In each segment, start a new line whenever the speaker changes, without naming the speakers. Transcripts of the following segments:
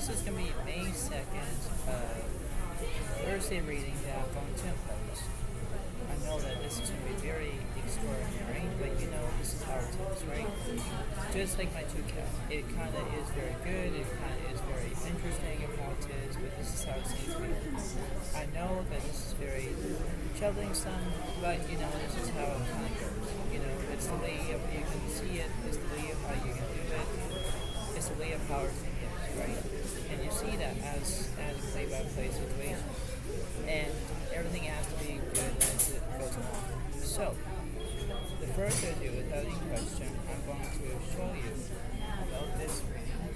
this is going to be May 2nd, Thursday reading that I'm going to impose. I know that this is going to be very extraordinary, but you know, this is how it is, right? Just like my two cats. It kind of is very good, it kind of is very interesting of how it is, but this is how it seems to be. I know that this is very troubling some, but you know, this is how it kind of goes. You know, it's the way of you can see it, it's the way of how you can do it, it's the way of how everything is, right? And you see that as a play-by-play situation. And everything has to be good as it goes along. So, the first ado, without any question, I'm going to show you about this reading.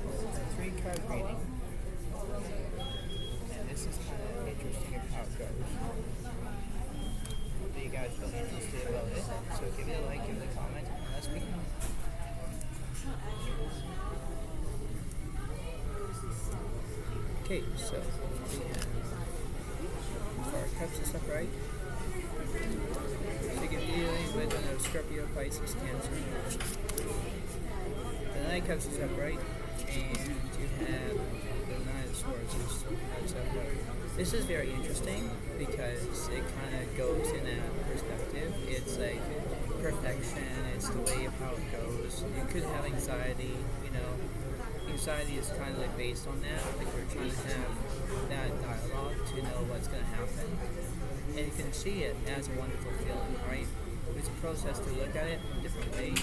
It's a 3-card reading. And this is kind of interesting of how it goes. Hope you guys feel interested about it. So give it a like, give it a comment, and let's begin. Okay, so our cups is upright. So you can be dealing with a Scorpio, Pisces, Cancer. The Nine of Cups is upright, and you have the Nine of Swords is upright. This is very interesting because it kind of goes in that perspective. It's like perfection, it's the way of how it goes. You could have anxiety, you know. Anxiety is kind of like based on that, like we're trying to have that dialogue to know what's going to happen, and you can see it as a wonderful feeling, right? It's a process to look at it in different ways.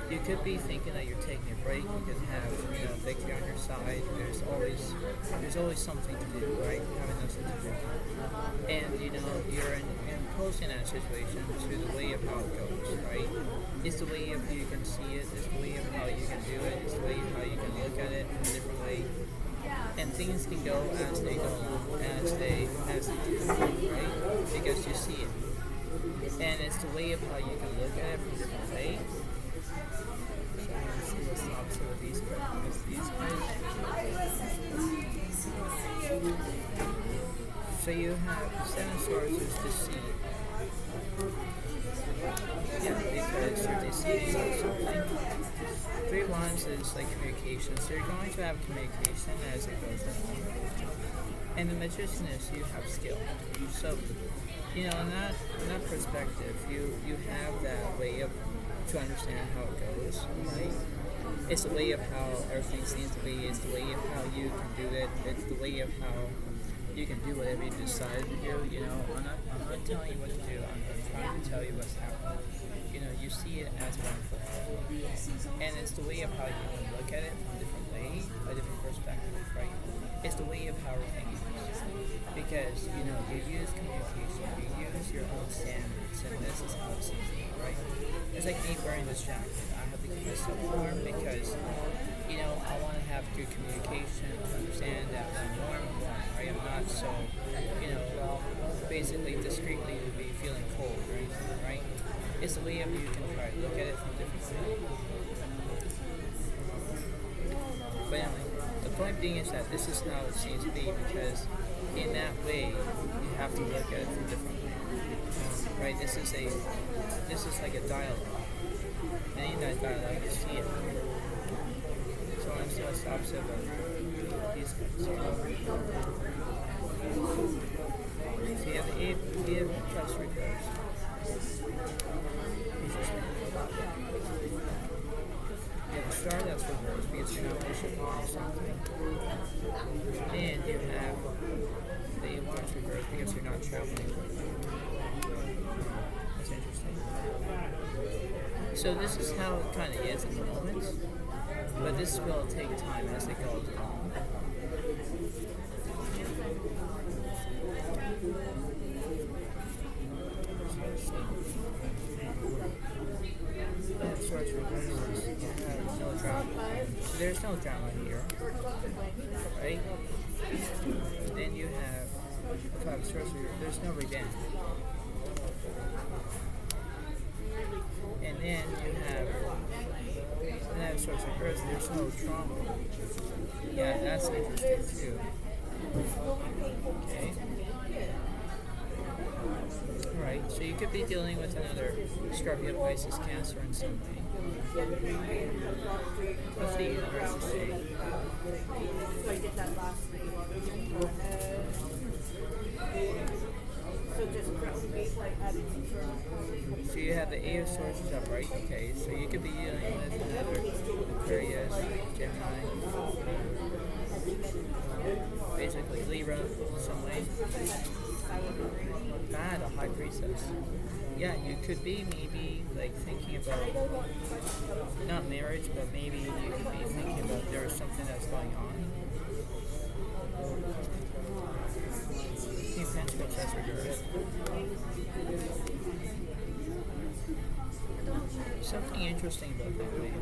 You could be thinking that you're taking a break, you could have, you know, victory on your side. There's always something to do, right? Having nothing to do, and you know you're imposing that situation to the way of how it goes, right? It's the way of you can see it, it's the way of how you can do it, it's the way of how you can look at it in a different way. And things can go as they go along, as they do, right? Because you see it. And it's the way of how you can look at it from a different way. So let's see what's the opposite of these cards. So you have Seven of Swords is deceit. Yeah, because you're deceiving on something. Three of Wands is like communication. So you're going to have communication as it goes along. And the Magician is you have skill. So, you know, in that perspective, you have that way of to understand how it goes, right? It's the way of how everything seems to be. It's the way of how you can do it. It's the way of how you can do whatever you decide to do. You know, I'm not telling you what to do. I'm trying to tell you what's happening. You know, you see it as wonderful, and it's the way of how you can look at it from a different way, a different perspective, right? It's the way of how everything is, because you know you use communication, you use your own standards, and this is how it seems to be, right? It's like me wearing this jacket. I have to keep myself warm because you know I want to have good communication to understand that I'm warm, right? I'm not so, you know, basically discreetly to be feeling cold, right? It's the way of you can try to look at it from different ways. But anyway, the point being is that this is how it seems to be, because in that way you have to look at it from different ways. Right? This is like a dialogue. And in that dialogue you see it. So I'm still the opposite of these guys. So you have the Eight of Cups reversed. You have a Star that's reversed because you're not wishing on something. And you have the Eight of Wands reversed because you're not traveling. That's interesting. So this is how it kind of is at the moment, but this will take time as it goes along. Swords reversed. No drama. So there's no drama here, right? Then you have Five of Swords reversed. There's no revenge. And then you have Nine of Swords reversed. There's no trauma. Yeah, that's interesting too. Okay. Right, so you could be dealing with another Scorpio, Pisces, Cancer in some way. What's the universe say?
So I did that last night. So just like adding
So you have the Eight of Swords is upright, okay, so you could be dealing with another Aquarius, Gemini, basically Libra in some way. Bad, a high priestess. Yeah, you could be maybe like thinking about, not marriage, but maybe you could be thinking about there's something that's going on. King of Pentacles, that's reversed. Something interesting about that way.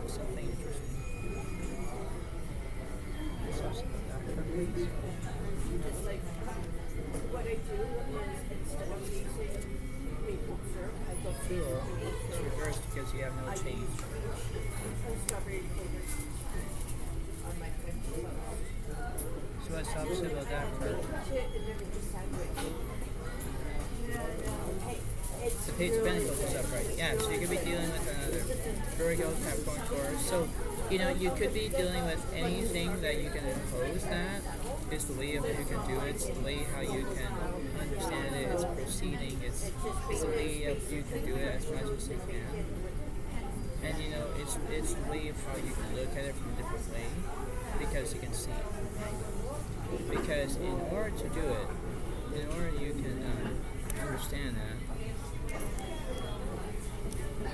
Something interesting. Something about that, please.
what I do is instead of using maple syrup, I go
Cool. It's reversed because you have no change.
strawberry flavor on my French toast.
So what's opposite about that? The Page of Pentacles is upright. Yeah, so you could be dealing with another Virgo, Capricorn, Taurus. So, you know, you could be dealing with anything that you can impose that. It's the way of how you can do it. It's the way how you can understand it. It's proceeding. It's the way of you can do it as much as you can. And, you know, it's the way of how you can look at it from a different way because you can see it. Because in order to do it, in order you can understand that,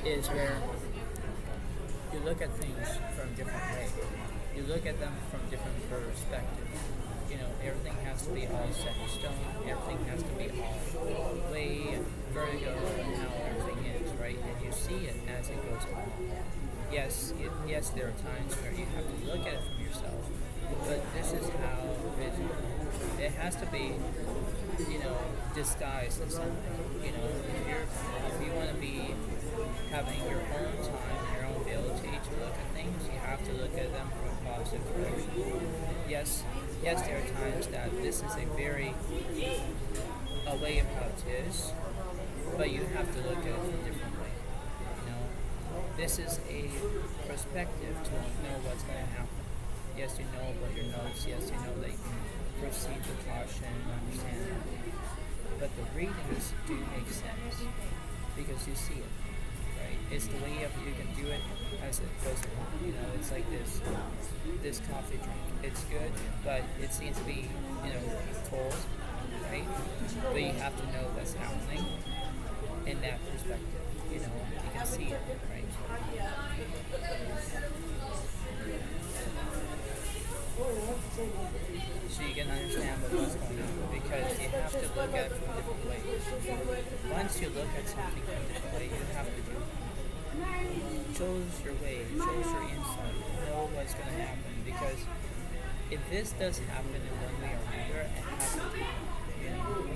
is where you look at things from a different way. You look at them from different perspectives. You know, everything has to be all set in stone. Everything has to be all way vertigo and how everything is, right? And you see it as it goes along. Yes, there are times where you have to look at it from yourself, but this is how it has to be, you know, disguised in some way. You know, if you want to be having your own time, your own ability to look at things, you have to look at them from a positive direction. Yes, there are times that this is a way of how it is, but you have to look at it from a different way. You know, this is a perspective to know what's going to happen. Yes, you know about your notes. Yes, you know that you can proceed with caution and understand that. But the readings do make sense because you see it. It's the way of you can do it as it goes along. You know, it's like this coffee drink. It's good, but it seems to be, you know, cold, right? But you have to know what's happening in that perspective. You know, you can see it, right? So you can understand what's going on because you have to look at it from different ways. Once you look at something from a different way, you have to do it. Shows your way, shows your insight, know what's going to happen. Because if this does happen in one way or another, it has to be. You know,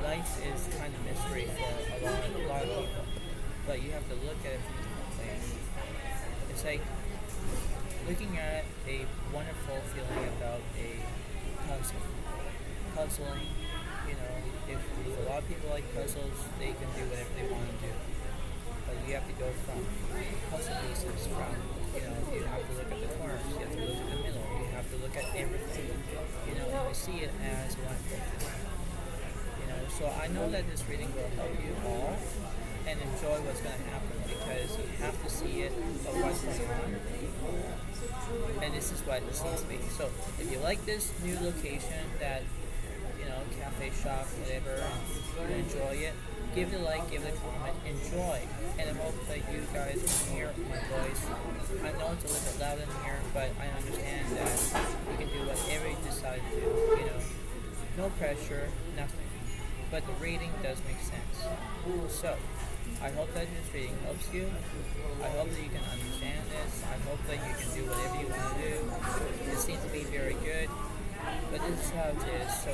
life is kind of mystery for a lot of people, but you have to look at it from different ways. It's like looking at a wonderful feeling about a puzzling. You know, if a lot of people like puzzles, they can do whatever they want to do. But you have to go from puzzle pieces, you know, you have to look at the corners, you have to look at the middle, you have to look at everything, you know, and you see it as one thing. You know, so I know that this reading will help you all and enjoy what's going to happen because you have to see it of what's going on. And this is what this needs to be. So if you like this new location, that, you know, cafe shop, whatever, you enjoy it, give it a like, give it a comment, enjoy. And I hope that you guys can hear my voice. I know it's a little bit loud in here, but I understand that you can do whatever you decide to do. You know, no pressure, nothing. But the reading does make sense. So, I hope that this reading helps you. I hope that you can understand this. I hope that you can do whatever you want to do. It seems to be very good. But this is how it is. So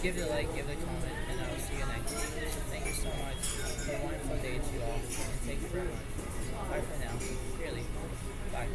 give it a like, give it a comment, and I'll see you next week. So thank you so much. Have a wonderful day to you all. And thank you very much. Bye for now. Really. Bye.